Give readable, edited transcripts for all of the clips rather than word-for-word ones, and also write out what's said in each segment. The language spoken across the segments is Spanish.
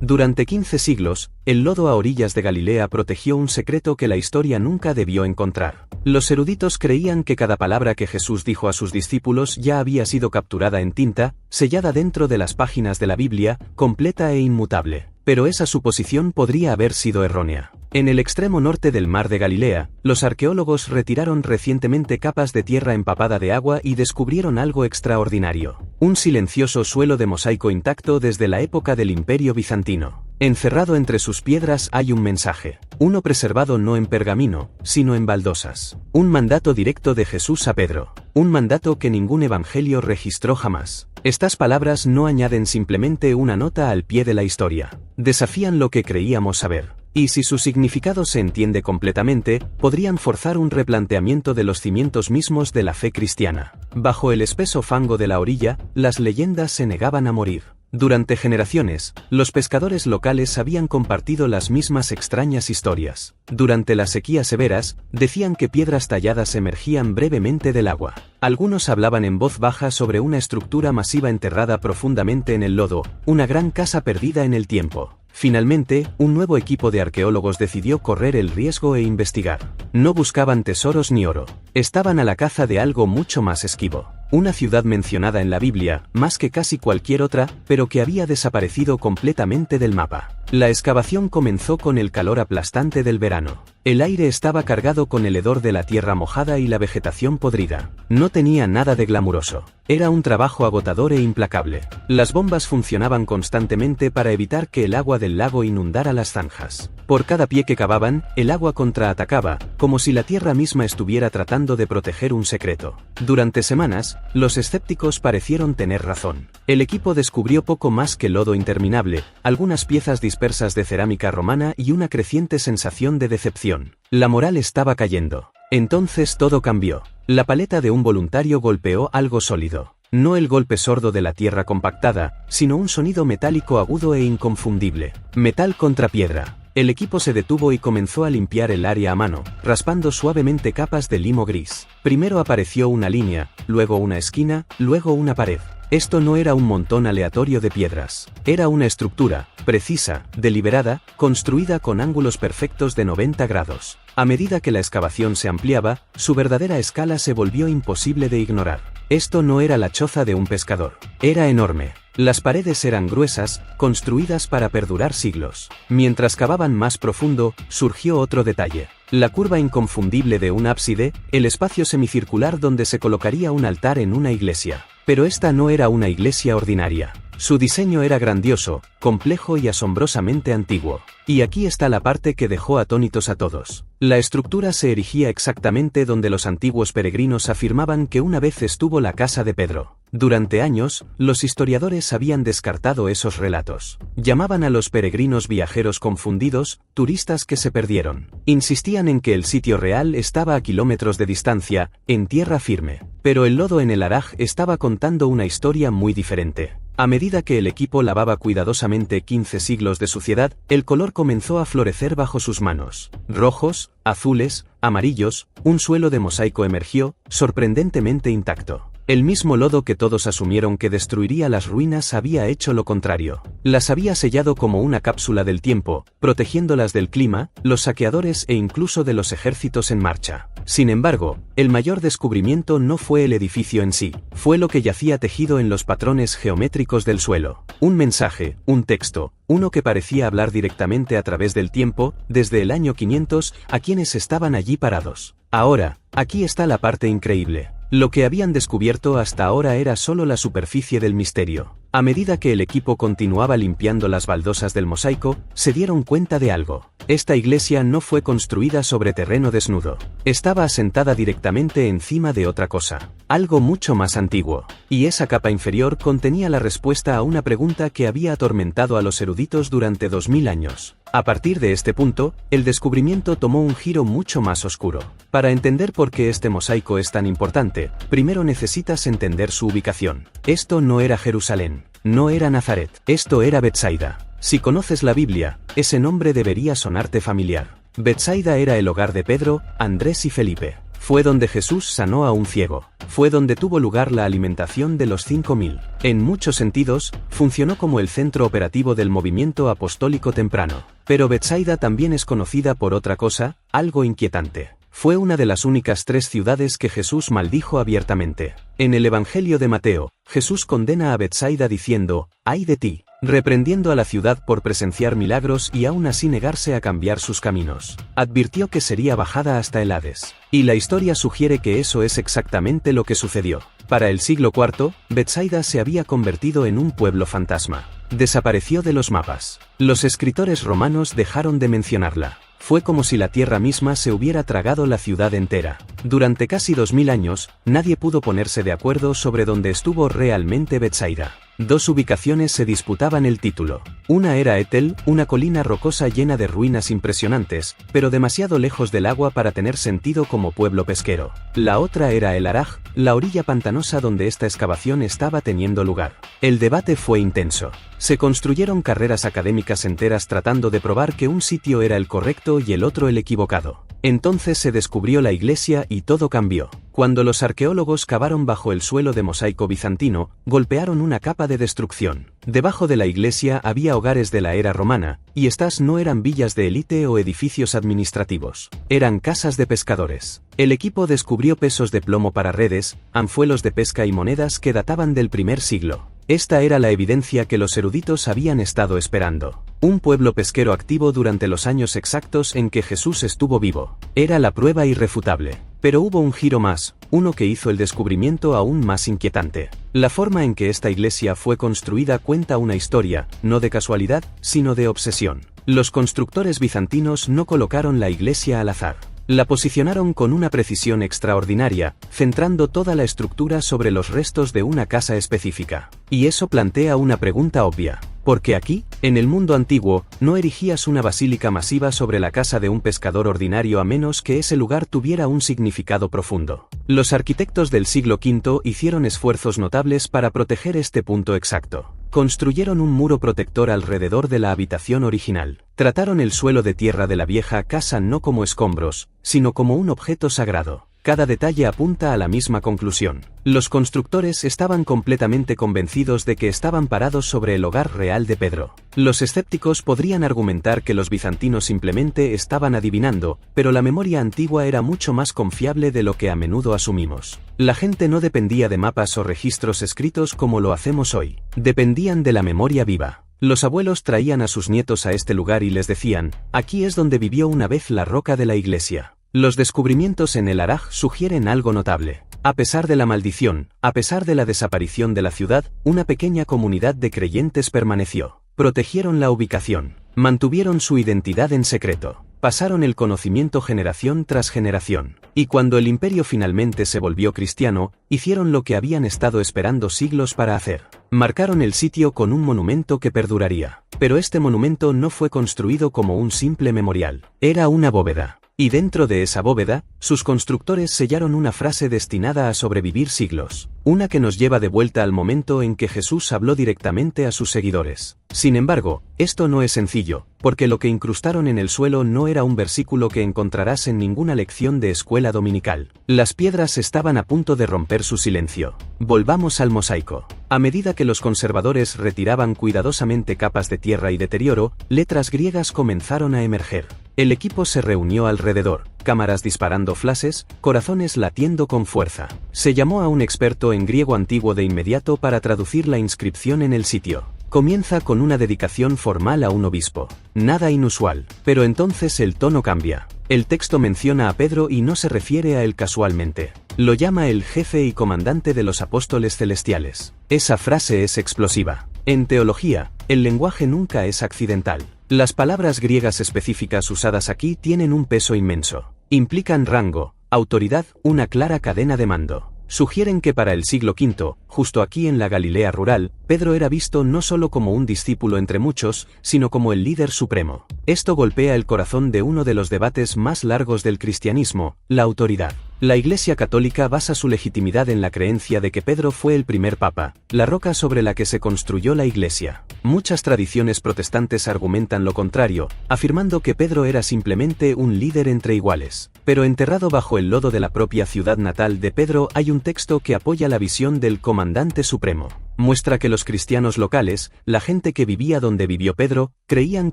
Durante 15 siglos, el lodo a orillas de Galilea protegió un secreto que la historia nunca debió encontrar. Los eruditos creían que cada palabra que Jesús dijo a sus discípulos ya había sido capturada en tinta, sellada dentro de las páginas de la Biblia, completa e inmutable. Pero esa suposición podría haber sido errónea. En el extremo norte del mar de Galilea, los arqueólogos retiraron recientemente capas de tierra empapada de agua y descubrieron algo extraordinario: un silencioso suelo de mosaico intacto desde la época del Imperio Bizantino. Encerrado entre sus piedras hay un mensaje, uno preservado no en pergamino, sino en baldosas. Un mandato directo de Jesús a Pedro. Un mandato que ningún evangelio registró jamás. Estas palabras no añaden simplemente una nota al pie de la historia. Desafían lo que creíamos saber. Y si su significado se entiende completamente, podrían forzar un replanteamiento de los cimientos mismos de la fe cristiana. Bajo el espeso fango de la orilla, las leyendas se negaban a morir. Durante generaciones, los pescadores locales habían compartido las mismas extrañas historias. Durante las sequías severas, decían que piedras talladas emergían brevemente del agua. Algunos hablaban en voz baja sobre una estructura masiva enterrada profundamente en el lodo, una gran casa perdida en el tiempo. Finalmente, un nuevo equipo de arqueólogos decidió correr el riesgo e investigar. No buscaban tesoros ni oro. Estaban a la caza de algo mucho más esquivo. Una ciudad mencionada en la Biblia, más que casi cualquier otra, pero que había desaparecido completamente del mapa. La excavación comenzó con el calor aplastante del verano. El aire estaba cargado con el hedor de la tierra mojada y la vegetación podrida. No tenía nada de glamuroso. Era un trabajo agotador e implacable. Las bombas funcionaban constantemente para evitar que el agua del lago inundara las zanjas. Por cada pie que cavaban, el agua contraatacaba, como si la tierra misma estuviera tratando de proteger un secreto. Durante semanas, los escépticos parecieron tener razón. El equipo descubrió poco más que lodo interminable, algunas piezas dispersas de cerámica romana y una creciente sensación de decepción. La moral estaba cayendo. Entonces todo cambió. La paleta de un voluntario golpeó algo sólido. No el golpe sordo de la tierra compactada, sino un sonido metálico agudo e inconfundible. Metal contra piedra. El equipo se detuvo y comenzó a limpiar el área a mano, raspando suavemente capas de limo gris. Primero apareció una línea, luego una esquina, luego una pared. Esto no era un montón aleatorio de piedras. Era una estructura, precisa, deliberada, construida con ángulos perfectos de 90 grados. A medida que la excavación se ampliaba, su verdadera escala se volvió imposible de ignorar. Esto no era la choza de un pescador. Era enorme. Las paredes eran gruesas, construidas para perdurar siglos. Mientras cavaban más profundo, surgió otro detalle. La curva inconfundible de un ábside, el espacio semicircular donde se colocaría un altar en una iglesia. Pero esta no era una iglesia ordinaria. Su diseño era grandioso, complejo y asombrosamente antiguo. Y aquí está la parte que dejó atónitos a todos. La estructura se erigía exactamente donde los antiguos peregrinos afirmaban que una vez estuvo la casa de Pedro. Durante años, los historiadores habían descartado esos relatos. Llamaban a los peregrinos viajeros confundidos, turistas que se perdieron. Insistían en que el sitio real estaba a kilómetros de distancia, en tierra firme. Pero el lodo en el Araj estaba contando una historia muy diferente. A medida que el equipo lavaba cuidadosamente 15 siglos de suciedad, el color comenzó a florecer bajo sus manos. Rojos, azules, amarillos, un suelo de mosaico emergió, sorprendentemente intacto. El mismo lodo que todos asumieron que destruiría las ruinas había hecho lo contrario. Las había sellado como una cápsula del tiempo, protegiéndolas del clima, los saqueadores e incluso de los ejércitos en marcha. Sin embargo, el mayor descubrimiento no fue el edificio en sí, fue lo que yacía tejido en los patrones geométricos del suelo. Un mensaje, un texto, uno que parecía hablar directamente a través del tiempo, desde el año 500, a quienes estaban allí parados. Ahora, aquí está la parte increíble. Lo que habían descubierto hasta ahora era solo la superficie del misterio. A medida que el equipo continuaba limpiando las baldosas del mosaico, se dieron cuenta de algo. Esta iglesia no fue construida sobre terreno desnudo. Estaba asentada directamente encima de otra cosa. Algo mucho más antiguo. Y esa capa inferior contenía la respuesta a una pregunta que había atormentado a los eruditos durante 2000 años. A partir de este punto, el descubrimiento tomó un giro mucho más oscuro. Para entender por qué este mosaico es tan importante, primero necesitas entender su ubicación. Esto no era Jerusalén, no era Nazaret, esto era Betsaida. Si conoces la Biblia, ese nombre debería sonarte familiar. Betsaida era el hogar de Pedro, Andrés y Felipe. Fue donde Jesús sanó a un ciego. Fue donde tuvo lugar la alimentación de los 5.000. En muchos sentidos, funcionó como el centro operativo del movimiento apostólico temprano. Pero Betsaida también es conocida por otra cosa, algo inquietante. Fue una de las únicas 3 ciudades que Jesús maldijo abiertamente. En el Evangelio de Mateo, Jesús condena a Betsaida diciendo, «¡Ay de ti!», reprendiendo a la ciudad por presenciar milagros y aún así negarse a cambiar sus caminos. Advirtió que sería bajada hasta el Hades. Y la historia sugiere que eso es exactamente lo que sucedió. Para el siglo IV, Betsaida se había convertido en un pueblo fantasma. Desapareció de los mapas. Los escritores romanos dejaron de mencionarla. Fue como si la tierra misma se hubiera tragado la ciudad entera. Durante casi 2000 años, nadie pudo ponerse de acuerdo sobre dónde estuvo realmente Betsaida. 2 ubicaciones se disputaban el título. Una era Etel, una colina rocosa llena de ruinas impresionantes, pero demasiado lejos del agua para tener sentido como pueblo pesquero. La otra era El Araj, la orilla pantanosa donde esta excavación estaba teniendo lugar. El debate fue intenso. Se construyeron carreras académicas enteras tratando de probar que un sitio era el correcto y el otro el equivocado. Entonces se descubrió la iglesia y todo cambió. Cuando los arqueólogos cavaron bajo el suelo de mosaico bizantino, golpearon una capa de destrucción. Debajo de la iglesia había hogares de la era romana, y estas no eran villas de élite o edificios administrativos. Eran casas de pescadores. El equipo descubrió pesos de plomo para redes, anzuelos de pesca y monedas que databan del primer siglo. Esta era la evidencia que los eruditos habían estado esperando. Un pueblo pesquero activo durante los años exactos en que Jesús estuvo vivo. Era la prueba irrefutable. Pero hubo un giro más, uno que hizo el descubrimiento aún más inquietante. La forma en que esta iglesia fue construida cuenta una historia, no de casualidad, sino de obsesión. Los constructores bizantinos no colocaron la iglesia al azar. La posicionaron con una precisión extraordinaria, centrando toda la estructura sobre los restos de una casa específica. Y eso plantea una pregunta obvia. ¿Por qué aquí, en el mundo antiguo, no erigías una basílica masiva sobre la casa de un pescador ordinario a menos que ese lugar tuviera un significado profundo? Los arquitectos del siglo V hicieron esfuerzos notables para proteger este punto exacto. Construyeron un muro protector alrededor de la habitación original. Trataron el suelo de tierra de la vieja casa no como escombros, sino como un objeto sagrado. Cada detalle apunta a la misma conclusión. Los constructores estaban completamente convencidos de que estaban parados sobre el hogar real de Pedro. Los escépticos podrían argumentar que los bizantinos simplemente estaban adivinando, pero la memoria antigua era mucho más confiable de lo que a menudo asumimos. La gente no dependía de mapas o registros escritos como lo hacemos hoy. Dependían de la memoria viva. Los abuelos traían a sus nietos a este lugar y les decían, aquí es donde vivió una vez la roca de la iglesia. Los descubrimientos en el Araj sugieren algo notable. A pesar de la maldición, a pesar de la desaparición de la ciudad, una pequeña comunidad de creyentes permaneció. Protegieron la ubicación. Mantuvieron su identidad en secreto. Pasaron el conocimiento generación tras generación. Y cuando el imperio finalmente se volvió cristiano, hicieron lo que habían estado esperando siglos para hacer. Marcaron el sitio con un monumento que perduraría. Pero este monumento no fue construido como un simple memorial. Era una bóveda. Y dentro de esa bóveda, sus constructores sellaron una frase destinada a sobrevivir siglos. Una que nos lleva de vuelta al momento en que Jesús habló directamente a sus seguidores. Sin embargo, esto no es sencillo, porque lo que incrustaron en el suelo no era un versículo que encontrarás en ninguna lección de escuela dominical. Las piedras estaban a punto de romper su silencio. Volvamos al mosaico. A medida que los conservadores retiraban cuidadosamente capas de tierra y deterioro, letras griegas comenzaron a emerger. El equipo se reunió alrededor, cámaras disparando flashes, corazones latiendo con fuerza. Se llamó a un experto en griego antiguo de inmediato para traducir la inscripción en el sitio. Comienza con una dedicación formal a un obispo. Nada inusual, pero entonces el tono cambia. El texto menciona a Pedro y no se refiere a él casualmente. Lo llama el jefe y comandante de los apóstoles celestiales. Esa frase es explosiva. En teología, el lenguaje nunca es accidental. Las palabras griegas específicas usadas aquí tienen un peso inmenso. Implican rango, autoridad, una clara cadena de mando. Sugieren que para el siglo V, justo aquí en la Galilea rural, Pedro era visto no solo como un discípulo entre muchos, sino como el líder supremo. Esto golpea el corazón de uno de los debates más largos del cristianismo, la autoridad. La Iglesia Católica basa su legitimidad en la creencia de que Pedro fue el primer papa, la roca sobre la que se construyó la Iglesia. Muchas tradiciones protestantes argumentan lo contrario, afirmando que Pedro era simplemente un líder entre iguales. Pero enterrado bajo el lodo de la propia ciudad natal de Pedro hay un texto que apoya la visión del comandante supremo. Muestra que los cristianos locales, la gente que vivía donde vivió Pedro, creían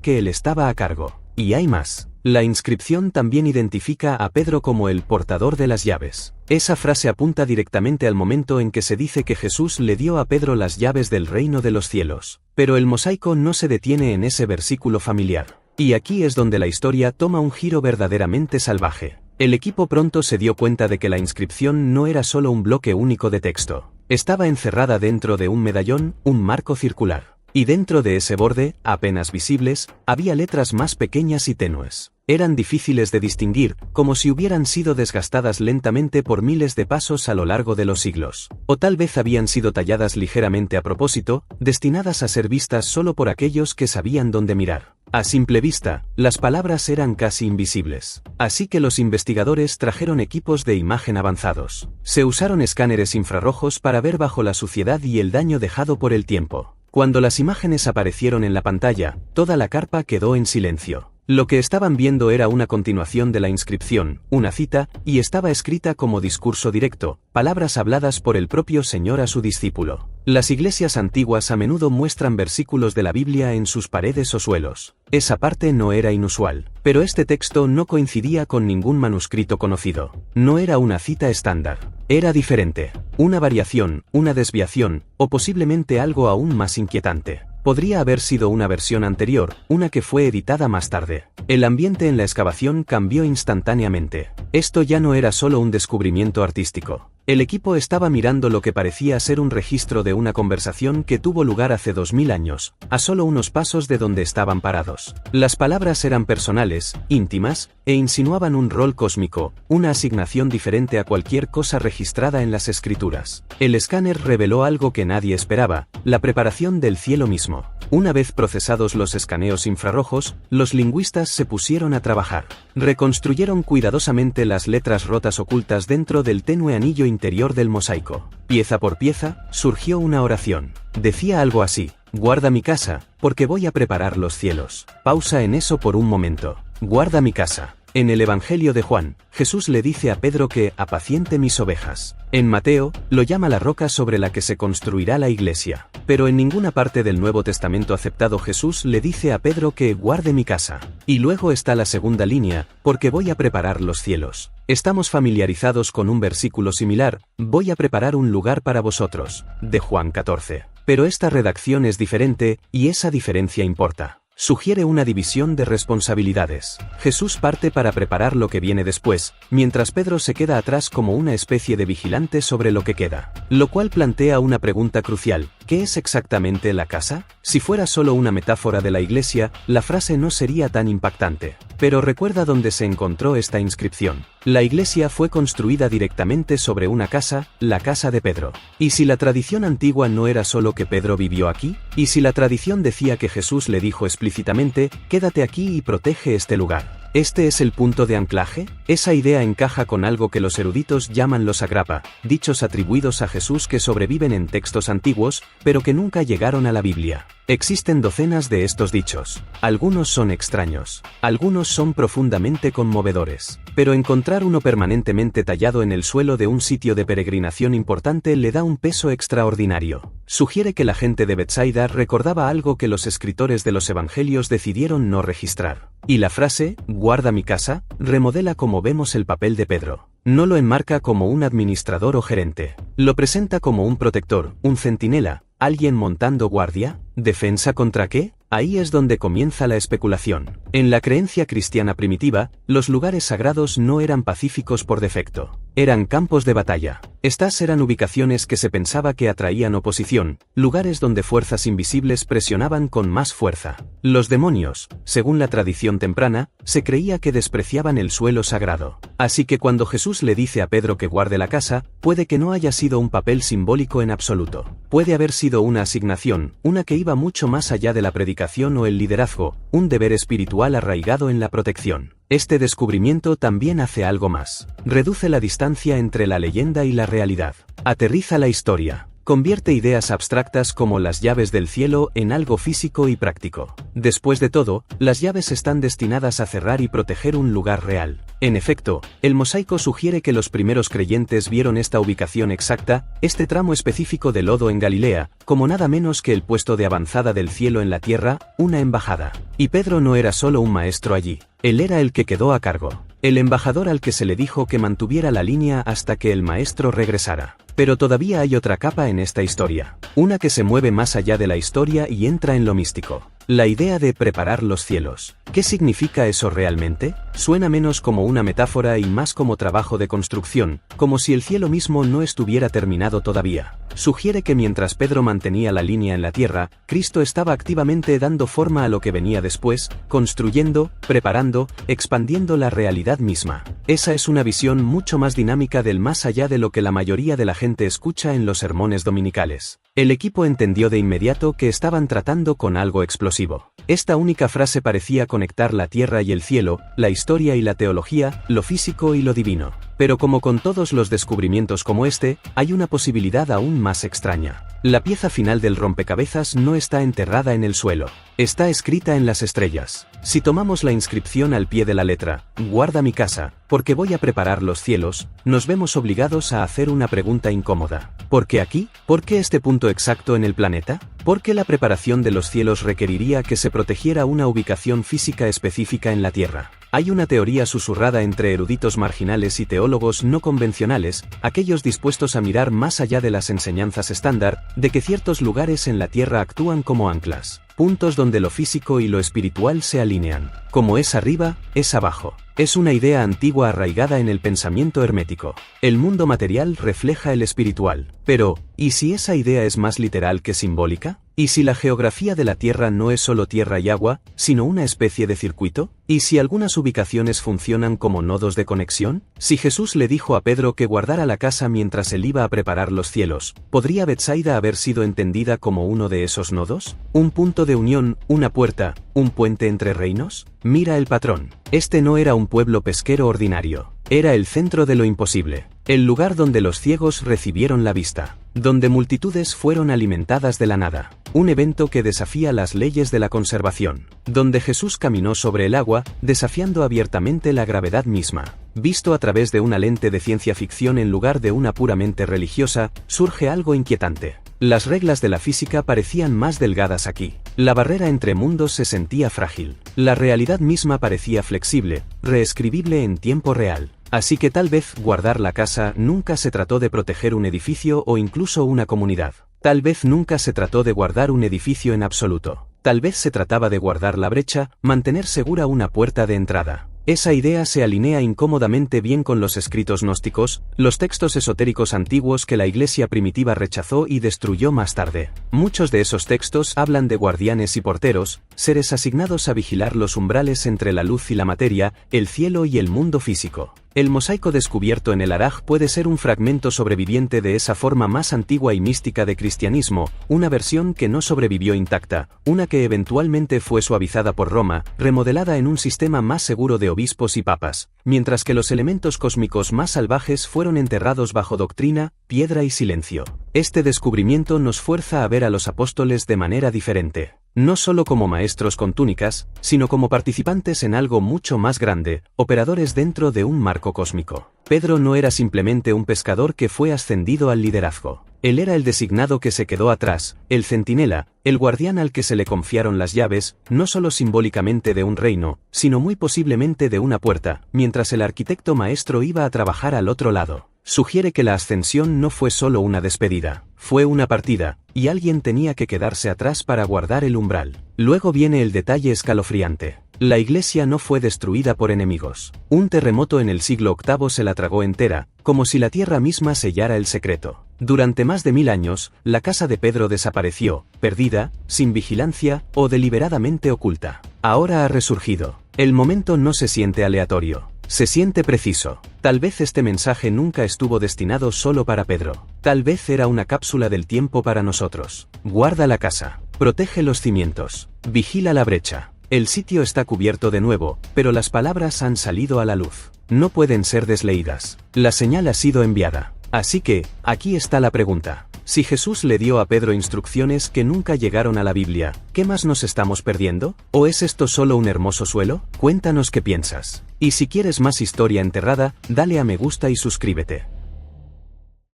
que él estaba a cargo. Y hay más. La inscripción también identifica a Pedro como el portador de las llaves. Esa frase apunta directamente al momento en que se dice que Jesús le dio a Pedro las llaves del reino de los cielos. Pero el mosaico no se detiene en ese versículo familiar. Y aquí es donde la historia toma un giro verdaderamente salvaje. El equipo pronto se dio cuenta de que la inscripción no era solo un bloque único de texto. Estaba encerrada dentro de un medallón, un marco circular. Y dentro de ese borde, apenas visibles, había letras más pequeñas y tenues. Eran difíciles de distinguir, como si hubieran sido desgastadas lentamente por miles de pasos a lo largo de los siglos. O tal vez habían sido talladas ligeramente a propósito, destinadas a ser vistas solo por aquellos que sabían dónde mirar. A simple vista, las palabras eran casi invisibles. Así que los investigadores trajeron equipos de imagen avanzados. Se usaron escáneres infrarrojos para ver bajo la suciedad y el daño dejado por el tiempo. Cuando las imágenes aparecieron en la pantalla, toda la carpa quedó en silencio. Lo que estaban viendo era una continuación de la inscripción, una cita, y estaba escrita como discurso directo, palabras habladas por el propio Señor a su discípulo. Las iglesias antiguas a menudo muestran versículos de la Biblia en sus paredes o suelos. Esa parte no era inusual, pero este texto no coincidía con ningún manuscrito conocido. No era una cita estándar. Era diferente. Una variación, una desviación, o posiblemente algo aún más inquietante. Podría haber sido una versión anterior, una que fue editada más tarde. El ambiente en la excavación cambió instantáneamente. Esto ya no era solo un descubrimiento artístico. El equipo estaba mirando lo que parecía ser un registro de una conversación que tuvo lugar hace 2000 años, a solo unos pasos de donde estaban parados. Las palabras eran personales, íntimas, e insinuaban un rol cósmico, una asignación diferente a cualquier cosa registrada en las escrituras. El escáner reveló algo que nadie esperaba, la preparación del cielo mismo. Una vez procesados los escaneos infrarrojos, los lingüistas se pusieron a trabajar. Reconstruyeron cuidadosamente las letras rotas ocultas dentro del tenue anillo interior del mosaico. Pieza por pieza, surgió una oración. Decía algo así: guarda mi casa, porque voy a preparar los cielos. Pausa en eso por un momento. Guarda mi casa. En el Evangelio de Juan, Jesús le dice a Pedro que apaciente mis ovejas. En Mateo, lo llama la roca sobre la que se construirá la iglesia. Pero en ninguna parte del Nuevo Testamento aceptado Jesús le dice a Pedro que guarde mi casa. Y luego está la segunda línea, porque voy a preparar los cielos. Estamos familiarizados con un versículo similar, voy a preparar un lugar para vosotros, de Juan 14. Pero esta redacción es diferente, y esa diferencia importa. Sugiere una división de responsabilidades. Jesús parte para preparar lo que viene después, mientras Pedro se queda atrás como una especie de vigilante sobre lo que queda. Lo cual plantea una pregunta crucial: ¿qué es exactamente la casa? Si fuera solo una metáfora de la iglesia, la frase no sería tan impactante. Pero recuerda dónde se encontró esta inscripción. La iglesia fue construida directamente sobre una casa, la casa de Pedro. ¿Y si la tradición antigua no era solo que Pedro vivió aquí? ¿Y si la tradición decía que Jesús le dijo explícitamente, quédate aquí y protege este lugar? ¿Este es el punto de anclaje? Esa idea encaja con algo que los eruditos llaman los agrapa, dichos atribuidos a Jesús que sobreviven en textos antiguos, pero que nunca llegaron a la Biblia. Existen docenas de estos dichos. Algunos son extraños, algunos son profundamente conmovedores. Pero encontrar uno permanentemente tallado en el suelo de un sitio de peregrinación importante le da un peso extraordinario. Sugiere que la gente de Betsaida recordaba algo que los escritores de los evangelios decidieron no registrar. Y la frase, guarda mi casa, remodela como vemos el papel de Pedro. No lo enmarca como un administrador o gerente. Lo presenta como un protector, un centinela, alguien montando guardia. ¿Defensa contra qué? Ahí es donde comienza la especulación. En la creencia cristiana primitiva, los lugares sagrados no eran pacíficos por defecto. Eran campos de batalla. Estas eran ubicaciones que se pensaba que atraían oposición, lugares donde fuerzas invisibles presionaban con más fuerza. Los demonios, según la tradición temprana, se creía que despreciaban el suelo sagrado. Así que cuando Jesús le dice a Pedro que guarde la casa, puede que no haya sido un papel simbólico en absoluto. Puede haber sido una asignación, una que iba mucho más allá de la predicación o el liderazgo, un deber espiritual arraigado en la protección. Este descubrimiento también hace algo más. Reduce la distancia entre la leyenda y la realidad. Aterriza la historia. Convierte ideas abstractas como las llaves del cielo en algo físico y práctico. Después de todo, las llaves están destinadas a cerrar y proteger un lugar real. En efecto, el mosaico sugiere que los primeros creyentes vieron esta ubicación exacta, este tramo específico de lodo en Galilea, como nada menos que el puesto de avanzada del cielo en la tierra, una embajada. Y Pedro no era solo un maestro allí, él era el que quedó a cargo. El embajador al que se le dijo que mantuviera la línea hasta que el maestro regresara. Pero todavía hay otra capa en esta historia. Una que se mueve más allá de la historia y entra en lo místico. La idea de preparar los cielos. ¿Qué significa eso realmente? Suena menos como una metáfora y más como trabajo de construcción, como si el cielo mismo no estuviera terminado todavía. Sugiere que mientras Pedro mantenía la línea en la tierra, Cristo estaba activamente dando forma a lo que venía después, construyendo, preparando, expandiendo la realidad misma. Esa es una visión mucho más dinámica del más allá de lo que la mayoría de la gente escucha en los sermones dominicales. El equipo entendió de inmediato que estaban tratando con algo explosivo. Esta única frase parecía conectar la tierra y el cielo, la historia y la teología, lo físico y lo divino. Pero como con todos los descubrimientos como este, hay una posibilidad aún más extraña. La pieza final del rompecabezas no está enterrada en el suelo. Está escrita en las estrellas. Si tomamos la inscripción al pie de la letra, guarda mi casa, porque voy a preparar los cielos, nos vemos obligados a hacer una pregunta incómoda. ¿Por qué aquí? ¿Por qué este punto exacto en el planeta? ¿Por qué la preparación de los cielos requeriría que se protegiera una ubicación física específica en la Tierra? Hay una teoría susurrada entre eruditos marginales y teólogos no convencionales, aquellos dispuestos a mirar más allá de las enseñanzas estándar, de que ciertos lugares en la Tierra actúan como anclas, puntos donde lo físico y lo espiritual se alinean. Como es arriba, es abajo. Es una idea antigua arraigada en el pensamiento hermético. El mundo material refleja el espiritual. Pero, ¿y si esa idea es más literal que simbólica? ¿Y si la geografía de la Tierra no es solo tierra y agua, sino una especie de circuito? ¿Y si algunas ubicaciones funcionan como nodos de conexión? Si Jesús le dijo a Pedro que guardara la casa mientras él iba a preparar los cielos, ¿podría Betsaida haber sido entendida como uno de esos nodos? ¿Un punto de unión, una puerta, un puente entre reinos? Mira el patrón. Este no era un pueblo pesquero ordinario. Era el centro de lo imposible. El lugar donde los ciegos recibieron la vista. Donde multitudes fueron alimentadas de la nada. Un evento que desafía las leyes de la conservación. Donde Jesús caminó sobre el agua, desafiando abiertamente la gravedad misma. Visto a través de una lente de ciencia ficción en lugar de una puramente religiosa, surge algo inquietante. Las reglas de la física parecían más delgadas aquí. La barrera entre mundos se sentía frágil. La realidad misma parecía flexible, reescribible en tiempo real. Así que tal vez guardar la casa nunca se trató de proteger un edificio o incluso una comunidad. Tal vez nunca se trató de guardar un edificio en absoluto. Tal vez se trataba de guardar la brecha, mantener segura una puerta de entrada. Esa idea se alinea incómodamente bien con los escritos gnósticos, los textos esotéricos antiguos que la Iglesia primitiva rechazó y destruyó más tarde. Muchos de esos textos hablan de guardianes y porteros, seres asignados a vigilar los umbrales entre la luz y la materia, el cielo y el mundo físico. El mosaico descubierto en el Araj puede ser un fragmento sobreviviente de esa forma más antigua y mística de cristianismo, una versión que no sobrevivió intacta, una que eventualmente fue suavizada por Roma, remodelada en un sistema más seguro de obispos y papas, mientras que los elementos cósmicos más salvajes fueron enterrados bajo doctrina, piedra y silencio. Este descubrimiento nos fuerza a ver a los apóstoles de manera diferente. No solo como maestros con túnicas, sino como participantes en algo mucho más grande, operadores dentro de un marco cósmico. Pedro no era simplemente un pescador que fue ascendido al liderazgo. Él era el designado que se quedó atrás, el centinela, el guardián al que se le confiaron las llaves, no solo simbólicamente de un reino, sino muy posiblemente de una puerta, mientras el arquitecto maestro iba a trabajar al otro lado. Sugiere que la ascensión no fue solo una despedida, fue una partida, y alguien tenía que quedarse atrás para guardar el umbral. Luego viene el detalle escalofriante. La iglesia no fue destruida por enemigos. Un terremoto en el siglo VIII se la tragó entera, como si la tierra misma sellara el secreto. Durante más de 1000 años, la casa de Pedro desapareció, perdida, sin vigilancia, o deliberadamente oculta. Ahora ha resurgido. El momento no se siente aleatorio. Se siente preciso. Tal vez este mensaje nunca estuvo destinado solo para Pedro. Tal vez era una cápsula del tiempo para nosotros. Guarda la casa. Protege los cimientos. Vigila la brecha. El sitio está cubierto de nuevo, pero las palabras han salido a la luz. No pueden ser desleídas. La señal ha sido enviada. Así que, aquí está la pregunta. Si Jesús le dio a Pedro instrucciones que nunca llegaron a la Biblia, ¿qué más nos estamos perdiendo? ¿O es esto solo un hermoso suelo? Cuéntanos qué piensas. Y si quieres más historia enterrada, dale a me gusta y suscríbete.